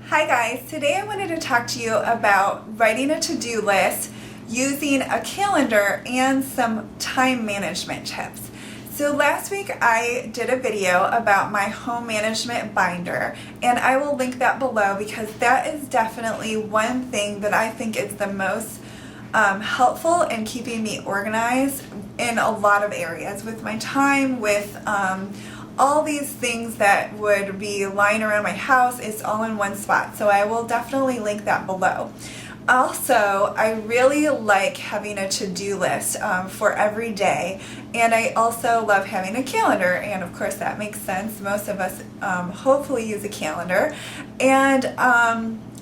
Hi guys, today I wanted to talk to you about writing a to-do list using a calendar and some time management tips. So last week I did a video about my home management binder, and I will link that below because that is definitely one thing that I think is the most helpful in keeping me organized in a lot of areas with my time, with all these things that would be lying around my house. Is all in one spot, so I will definitely link that below. Also, I really like having a to-do list for every day, and I also love having a calendar, and of course that makes sense. Most of us hopefully use a calendar, and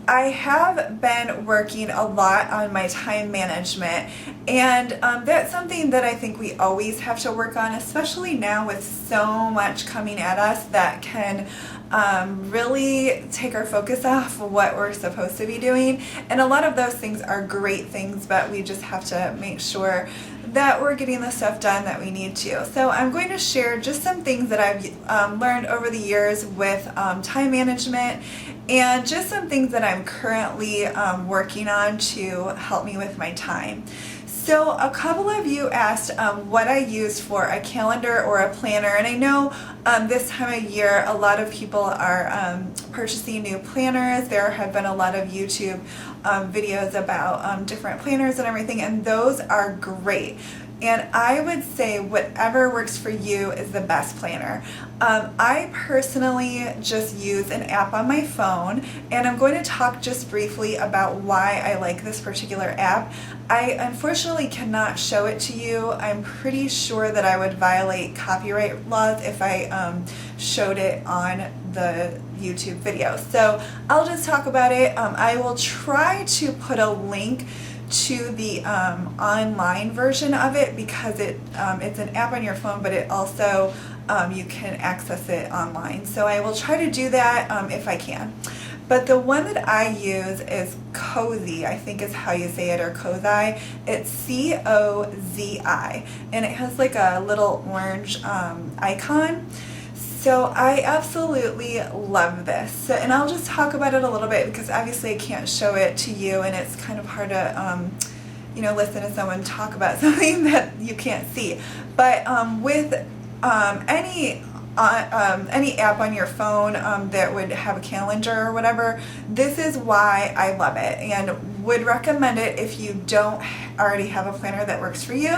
I have been working a lot on my time management, and that's something that I think we always have to work on, especially now with so much coming at us that can really take our focus off what we're supposed to be doing. And a lot of those things are great things, but we just have to make sure that we're getting the stuff done that we need to. So I'm going to share just some things that I've learned over the years with time management, and just some things that I'm currently working on to help me with my time. So a couple of you asked what I use for a calendar or a planner, and I know this time of year a lot of people are purchasing new planners. There have been a lot of YouTube videos about different planners and everything, and those are great. And I would say whatever works for you is the best planner. I personally just use an app on my phone, and I'm going to talk just briefly about why I like this particular app. I unfortunately cannot show it to you. I'm pretty sure that I would violate copyright laws if I showed it on the YouTube video. So I'll just talk about it. I will try to put a link to the online version of it, because it's an app on your phone, but it also you can access it online. So I will try to do that if I can. But the one that I use is Cozi, I think is how you say it, or Cozi. It's C-O-Z-I, and it has like a little orange icon. So I absolutely love this. So, and I'll just talk about it a little bit because obviously I can't show it to you, and it's kind of hard to listen to someone talk about something that you can't see. But with any app on your phone that would have a calendar or whatever, this is why I love it and would recommend it if you don't already have a planner that works for you.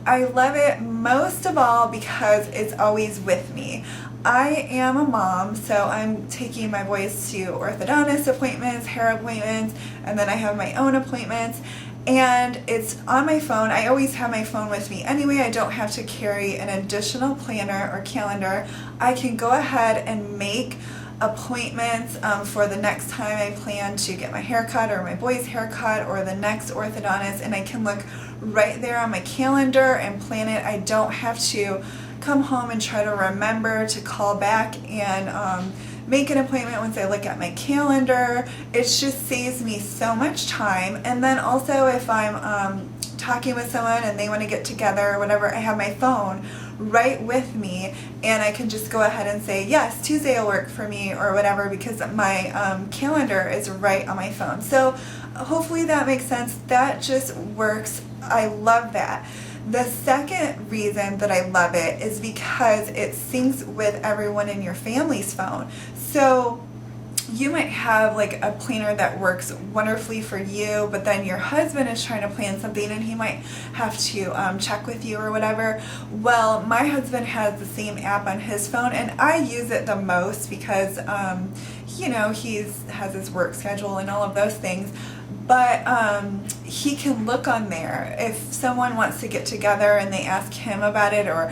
I love it most of all because it's always with me. I am a mom, so I'm taking my boys to orthodontist appointments, hair appointments, and then I have my own appointments, and it's on my phone. I always have my phone with me anyway. I don't have to carry an additional planner or calendar. I can go ahead and make appointments for the next time I plan to get my haircut or my boy's haircut or the next orthodontist, and I can look right there on my calendar and plan it. I don't have to come home and try to remember to call back and make an appointment once I look at my calendar. It just saves me so much time. And then also if I'm talking with someone and they want to get together or whatever, I have my phone right with me, and I can just go ahead and say, yes, Tuesday will work for me or whatever, because my calendar is right on my phone. So hopefully that makes sense. That just works. I love that. The second reason that I love it is because it syncs with everyone in your family's phone. So you might have like a planner that works wonderfully for you, but then your husband is trying to plan something and he might have to check with you or whatever. Well, my husband has the same app on his phone, and I use it the most because he has his work schedule and all of those things. But he can look on there if someone wants to get together and they ask him about it, or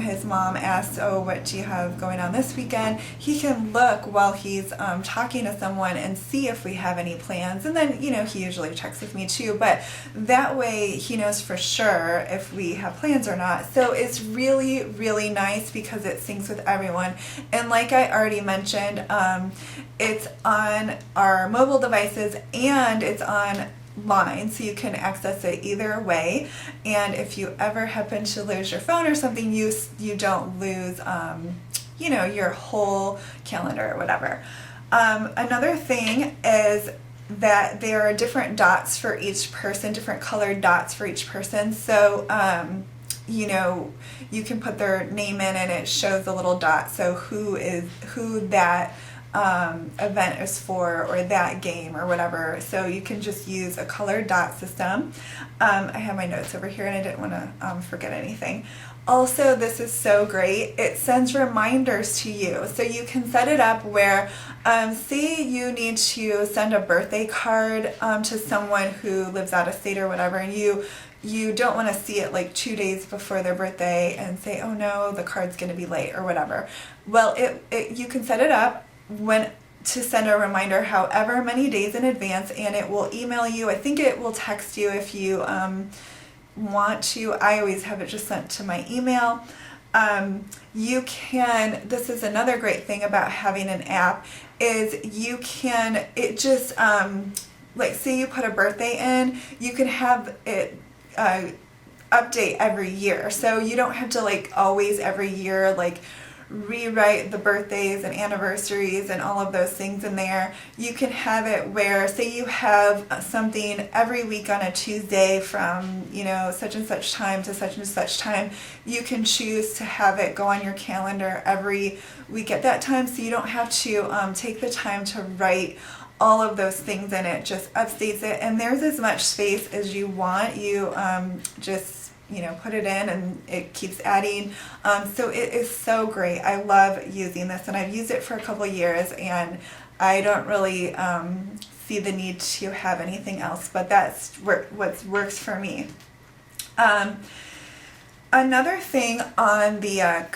his mom asks, oh, what do you have going on this weekend? He can look while he's talking to someone and see if we have any plans. And then, he usually checks with me too, but that way he knows for sure if we have plans or not. So it's really, really nice because it syncs with everyone. And like I already mentioned, it's on our mobile devices and it's online, so you can access it either way. And if you ever happen to lose your phone or something, you don't lose your whole calendar or whatever. Another thing is that there are different dots for each person, different colored dots for each person. So, you know, you can put their name in and it shows the little dot. So who that event is for, or that game or whatever. So you can just use a colored dot system. I have my notes over here and I didn't want to forget anything. Also, this is so great. It sends reminders to you. So you can set it up where, say you need to send a birthday card to someone who lives out of state or whatever, and you don't want to see it like 2 days before their birthday and say, oh no, the card's going to be late or whatever. Well, you can set it up to send a reminder however many days in advance, and it will email you. I think it will text you if you want to. I always have it just sent to my email. This is another great thing about having an app, is it just, like say you put a birthday in, you can have it update every year. So you don't have to like always every year like rewrite the birthdays and anniversaries and all of those things in there. You can have it where, say you have something every week on a Tuesday from, you know, such and such time to such and such time. You can choose to have it go on your calendar every week at that time, so you don't have to take the time to write all of those things in. It just updates it, and there's as much space as you want. You just put it in and it keeps adding. So it is so great. I love using this, and I've used it for a couple years, and I don't really see the need to have anything else, but that's what works for me. Another thing on the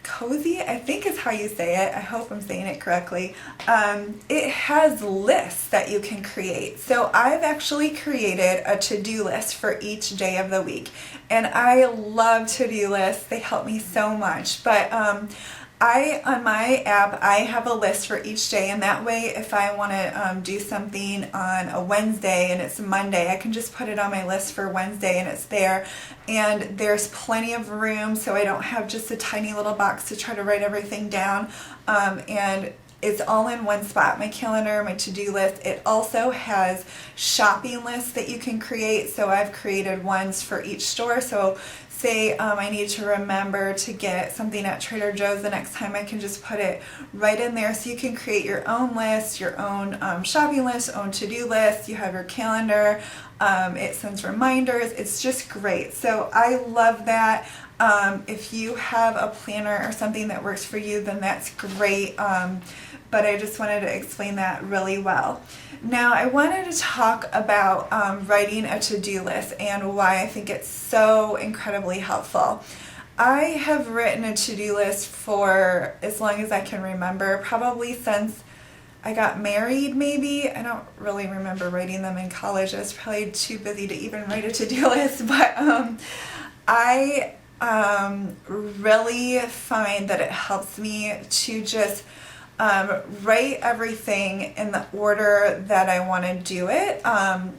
Cozy, I think is how you say it. I hope I'm saying it correctly. It has lists that you can create. So I've actually created a to-do list for each day of the week. And I love to-do lists. They help me so much. But on my app, I have a list for each day, and that way if I want to do something on a Wednesday and it's Monday, I can just put it on my list for Wednesday and it's there. And there's plenty of room, so I don't have just a tiny little box to try to write everything down. And it's all in one spot. My calendar, my to-do list. It also has shopping lists that you can create. So I've created ones for each store. So say I need to remember to get something at Trader Joe's the next time, I can just put it right in there. So you can create your own list, your own shopping list, own to-do list. You have your calendar. It sends reminders. It's just great. So I love that. If you have a planner or something that works for you, then that's great. But I just wanted to explain that really well. Now I wanted to talk about writing a to-do list and why I think it's so incredibly helpful. I have written a to-do list for as long as I can remember, probably since I got married maybe. I don't really remember writing them in college. I was probably too busy to even write a to-do list, but I really find that it helps me to just write everything in the order that I want to do it. I'm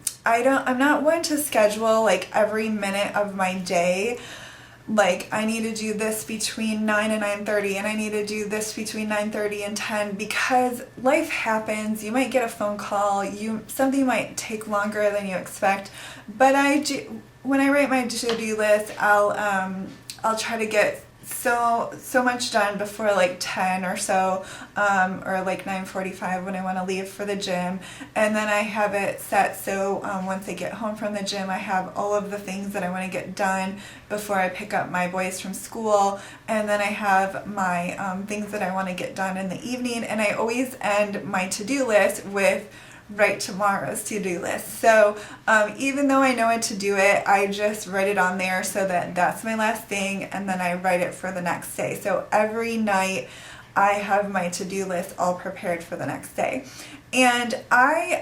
not one to schedule like every minute of my day. Like I need to do this between 9 and 9:30, and I need to do this between 9:30 and 10, because life happens. You might get a phone call. Something might take longer than you expect. But when I write my to-do list, I'll try to get so much done before like 10 or so, or like 9:45 when I want to leave for the gym. And then I have it set so once I get home from the gym, I have all of the things that I want to get done before I pick up my boys from school. And then I have my things that I want to get done in the evening. And I always end my to-do list with write tomorrow's to-do list. So even though I know what to do it, I just write it on there so that that's my last thing, and then I write it for the next day. So every night I have my to-do list all prepared for the next day. And I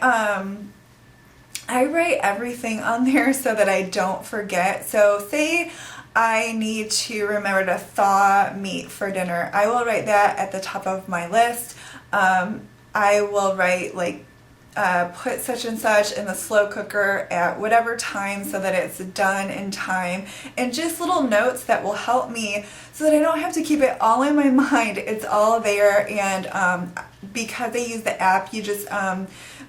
write everything on there so that I don't forget. So say I need to remember to thaw meat for dinner, I will write that at the top of my list. I will write like put such and such in the slow cooker at whatever time so that it's done in time, and just little notes that will help me so that I don't have to keep it all in my mind. It's all there, and because I use the app, you just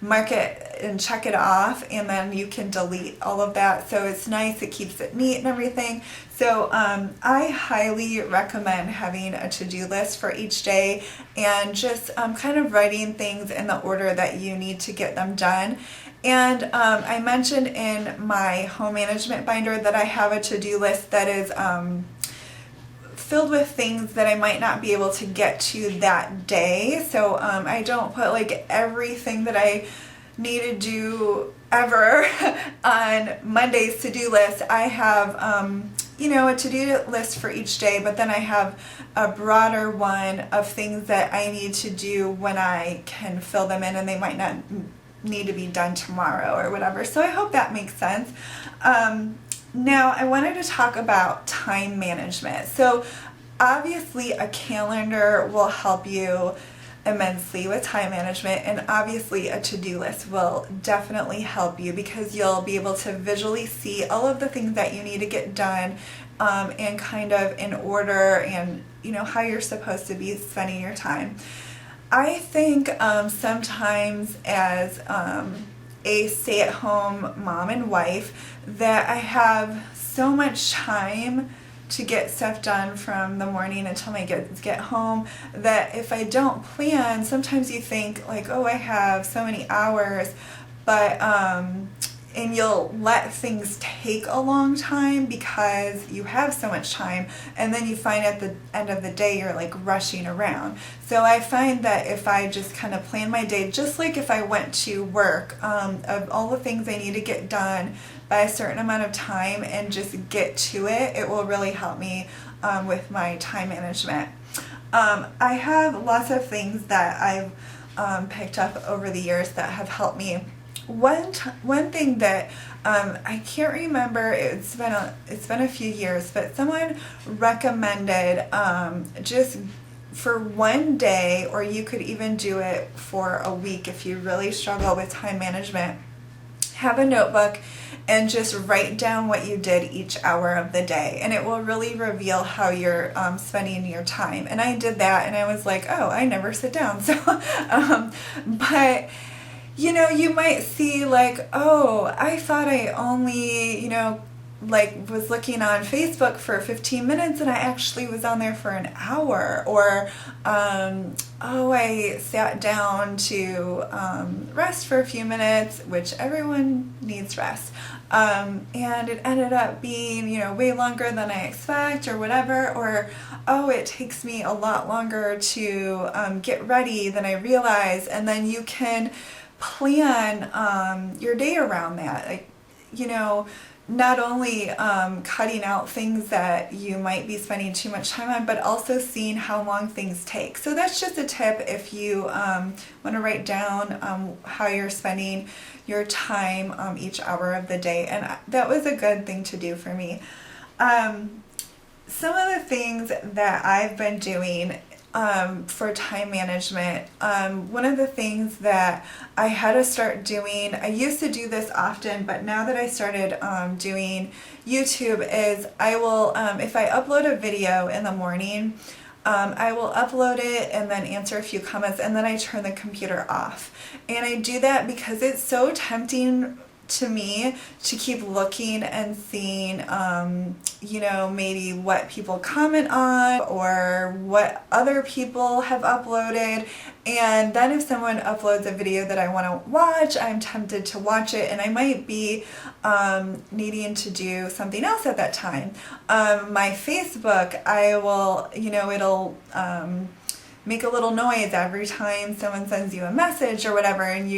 mark it and check it off, and then you can delete all of that. So it's nice, it keeps it neat and everything. So I highly recommend having a to-do list for each day and just kind of writing things in the order that you need to get them done. And I mentioned in my home management binder that I have a to-do list that is filled with things that I might not be able to get to that day. So I don't put like everything that I need to do ever on Monday's to-do list. I have a to-do list for each day, but then I have a broader one of things that I need to do when I can fill them in, and they might not need to be done tomorrow or whatever. So I hope that makes sense. Now I wanted to talk about time management. So obviously a calendar will help you immensely with time management, and obviously a to-do list will definitely help you because you'll be able to visually see all of the things that you need to get done and kind of in order, and how you're supposed to be spending your time. I think sometimes as a stay-at-home mom and wife that I have so much time to get stuff done from the morning until my kids get home that if I don't plan, sometimes you think like, oh, I have so many hours, but and you'll let things take a long time because you have so much time, and then you find at the end of the day you're like rushing around. So I find that if I just kind of plan my day, just like if I went to work, of all the things I need to get done by a certain amount of time and just get to it, it will really help me with my time management. I have lots of things that I've picked up over the years that have helped me. One thing that I can't remember, it's been a few years, but someone recommended just for one day, or you could even do it for a week if you really struggle with time management, have a notebook and just write down what you did each hour of the day, and it will really reveal how you're spending your time. And I did that, and I was like, oh, I never sit down. So but you might see like, oh, I thought I only, was looking on Facebook for 15 minutes and I actually was on there for an hour. Or, oh, I sat down to rest for a few minutes, which everyone needs rest. And it ended up being, way longer than I expect or whatever. Or, oh, it takes me a lot longer to get ready than I realize. And then you can plan your day around that, not only cutting out things that you might be spending too much time on, but also seeing how long things take. So that's just a tip if you want to write down how you're spending your time each hour of the day, and that was a good thing to do for me. Some of the things that I've been doing for time management, one of the things that I had to start doing, I used to do this often, but now that I started doing YouTube, is I will, if I upload a video in the morning, I will upload it and then answer a few comments, and then I turn the computer off. And I do that because it's so tempting to me to keep looking and seeing, maybe what people comment on or what other people have uploaded. And then if someone uploads a video that I want to watch, I'm tempted to watch it, and I might be needing to do something else at that time. My Facebook, I will, it'll make a little noise every time someone sends you a message or whatever, and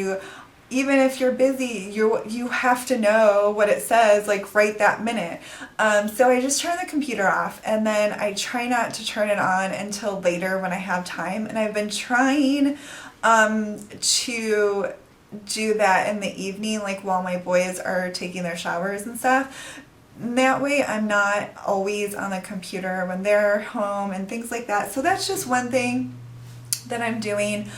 even if you're busy, you have to know what it says, like right that minute. So I just turn the computer off, and then I try not to turn it on until later when I have time. And I've been trying to do that in the evening, like while my boys are taking their showers and stuff. And that way I'm not always on the computer when they're home and things like that. So that's just one thing that I'm doing.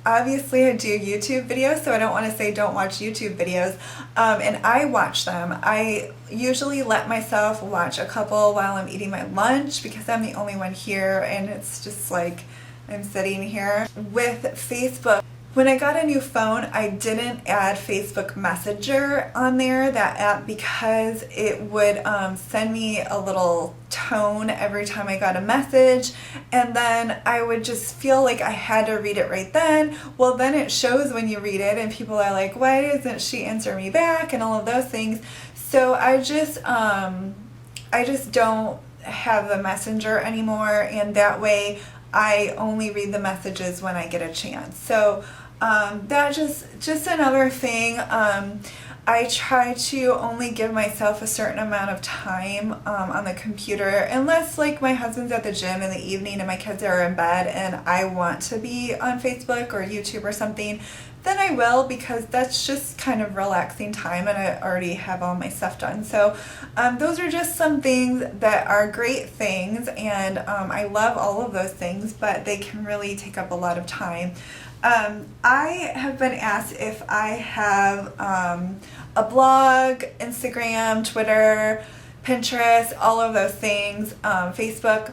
Obviously I do YouTube videos, so I don't want to say don't watch YouTube videos, and I watch them. I usually let myself watch a couple while I'm eating my lunch because I'm the only one here, and it's just like I'm sitting here. With Facebook, when I got a new phone, I didn't add Facebook Messenger on there, that app, because it would send me a little tone every time I got a message, and then I would just feel like I had to read it right then. Well, then it shows when you read it and people are like, why doesn't she answer me back, and all of those things. So I just don't have the Messenger anymore, and that way I only read the messages when I get a chance. So that's just another thing. I try to only give myself a certain amount of time on the computer, unless like my husband's at the gym in the evening and my kids are in bed and I want to be on Facebook or YouTube or something, then I will, because that's just kind of relaxing time and I already have all my stuff done. So those are just some things that are great things, and I love all of those things, but they can really take up a lot of time. I have been asked if I have a blog, Instagram, Twitter, Pinterest, all of those things, Facebook.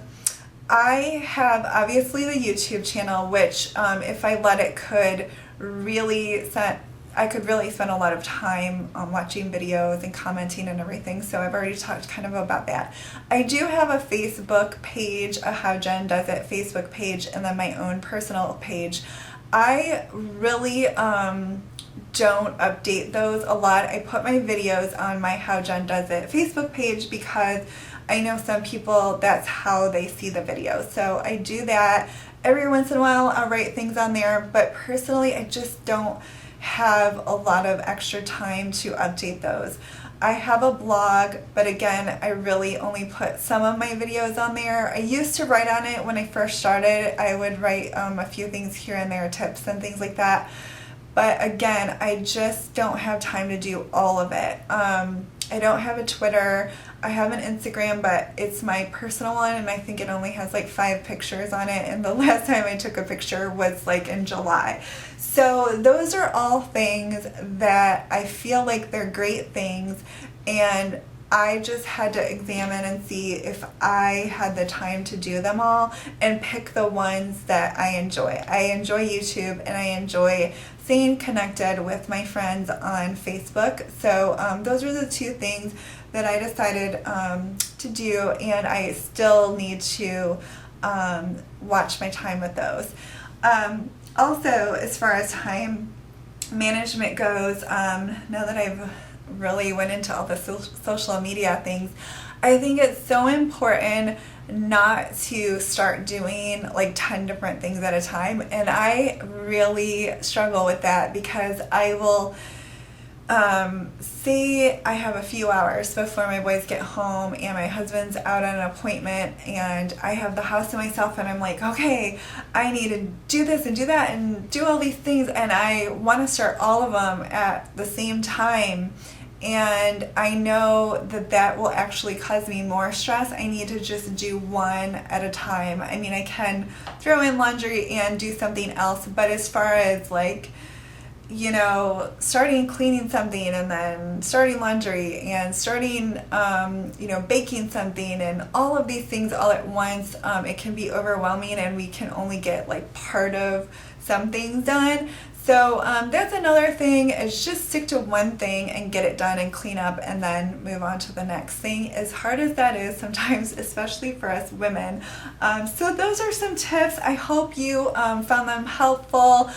I have obviously the YouTube channel, which if I let it I could really spend a lot of time watching videos and commenting and everything, so I've already talked kind of about that. I do have a Facebook page, a How Jen Does It Facebook page, and then my own personal page. I really don't update those a lot. I put my videos on my How Jen Does It Facebook page because I know some people, that's how they see the videos. So I do that. Every once in a while I'll write things on there, but personally I just don't have a lot of extra time to update those. I have a blog, but again, I really only put some of my videos on there. I used to write on it when I first started. I would write a few things here and there, tips and things like that. But again, I just don't have time to do all of it. I don't have a Twitter. I have an Instagram, but it's my personal one, and I think it only has like 5 pictures on it, and the last time I took a picture was like in July. So those are all things that I feel like they're great things, and I just had to examine and see if I had the time to do them all and pick the ones that I enjoy. I enjoy YouTube, and I enjoy staying connected with my friends on Facebook. So those are the 2 things that I decided to do, and I still need to watch my time with those. Also, as far as time management goes, now that I've really went into all the social media things, I think it's so important not to start doing like 10 different things at a time, and I really struggle with that because I will say I have a few hours before my boys get home and my husband's out on an appointment and I have the house to myself, and I'm like, okay, I need to do this and do that and do all these things, and I want to start all of them at the same time. And I know that that will actually cause me more stress. I need to just do one at a time. I mean, I can throw in laundry and do something else, but as far as like, you know, starting cleaning something and then starting laundry and starting, you know, baking something and all of these things all at once, it can be overwhelming, and we can only get like part of some things done. So that's another thing, is just stick to one thing and get it done and clean up and then move on to the next thing, as hard as that is sometimes, especially for us women. So those are some tips. I hope you found them helpful.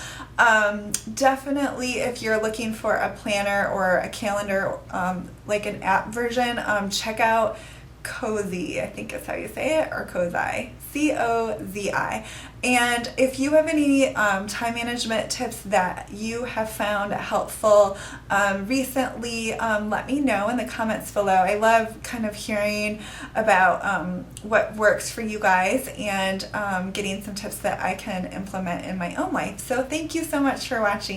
Definitely, if you're looking for a planner or a calendar, like an app version, check out Cozi, I think is how you say it, or Cozi, C-O-Z-I. And if you have any time management tips that you have found helpful recently, let me know in the comments below. I love kind of hearing about what works for you guys, and getting some tips that I can implement in my own life. So thank you so much for watching.